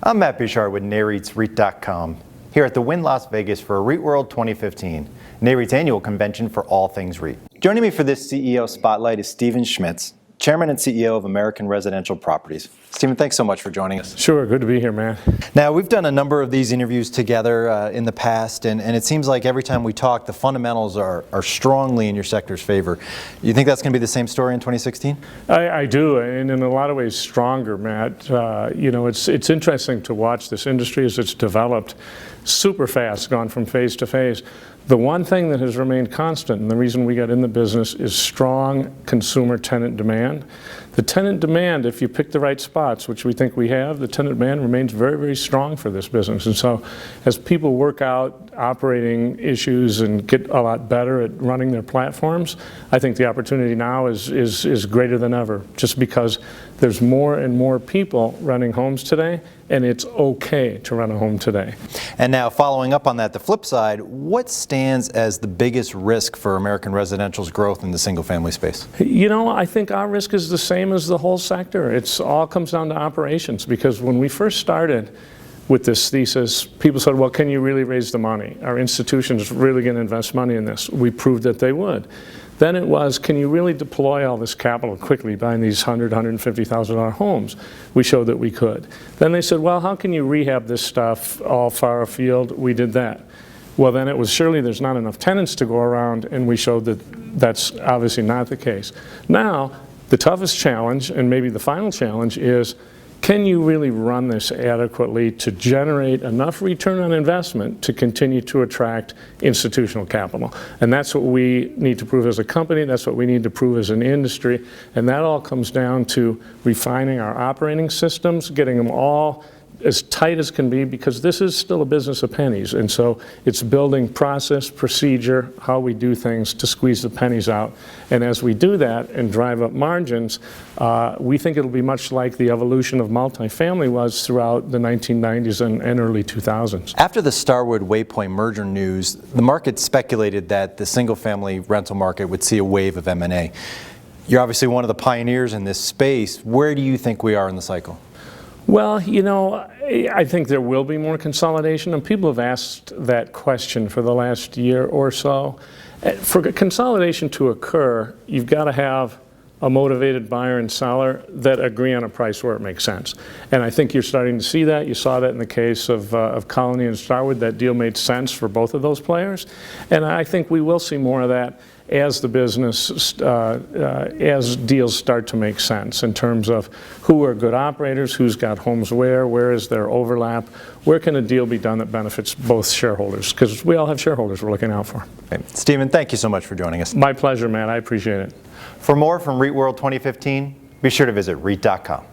I'm Matt Bouchard with REITs.com, here at the Wynn Las Vegas for REITWorld 2015, NAREIT's annual convention for all things REIT. Joining me for this CEO Spotlight is Stephen Schmitz, Chairman and CEO of American Residential Properties. Stephen, thanks so much for joining us. Sure, good to be here, man. Now, we've done a number of these interviews together in the past, and it seems like every time we talk, the fundamentals are strongly in your sector's favor. You think that's going to be the same story in 2016? I do, and in a lot of ways stronger, Matt. It's interesting to watch this industry as it's developed super fast, gone from phase to phase. The one thing that has remained constant, and the reason we got in the business, is strong consumer tenant demand. The tenant demand, if you pick the right spots, which we think we have, the tenant demand remains very, very strong for this business. And so as people work out operating issues and get a lot better at running their platforms, I think the opportunity now is greater than ever, just because there's more and more people running homes today, and it's okay to run a home today. And now, following up on that, the flip side, what stands as the biggest risk for American Residential's growth in the single-family space? You know, I think our risk is the same as the whole sector. It all comes down to operations, because when we first started with this thesis, people said, well, can you really raise the money? Are institutions really going to invest money in this? We proved that they would. Then it was, can you really deploy all this capital quickly, buying these $100,000, $150,000 homes? We showed that we could. Then they said, well, how can you rehab this stuff all far afield? We did that. Well, then it was, surely there's not enough tenants to go around, and we showed that that's obviously not the case. Now, the toughest challenge, and maybe the final challenge, is can you really run this adequately to generate enough return on investment to continue to attract institutional capital? And that's what we need to prove as a company, that's what we need to prove as an industry, and that all comes down to refining our operating systems, getting them all as tight as can be, because this is still a business of pennies. And so it's building process, procedure, how we do things to squeeze the pennies out. And as we do that and drive up margins, we think it'll be much like the evolution of multifamily was throughout the 1990s and early 2000s. After the Starwood Waypoint merger news, the market speculated that the single-family rental market would see a wave of M&A. You're obviously one of the pioneers in this space. Where do you think we are in the cycle? Well, you know, I think there will be more consolidation, and people have asked that question for the last year or so. For consolidation to occur, you've got to have a motivated buyer and seller that agree on a price where it makes sense. And I think you're starting to see that. You saw that in the case of Colony and Starwood. That deal made sense for both of those players. And I think we will see more of that as the business, as deals start to make sense in terms of who are good operators, who's got homes where is there overlap, where can a deal be done that benefits both shareholders, because we all have shareholders we're looking out for. Okay. Stephen, thank you so much for joining us. My pleasure, Matt. I appreciate it. For more from REITWorld 2015, be sure to visit REIT.com.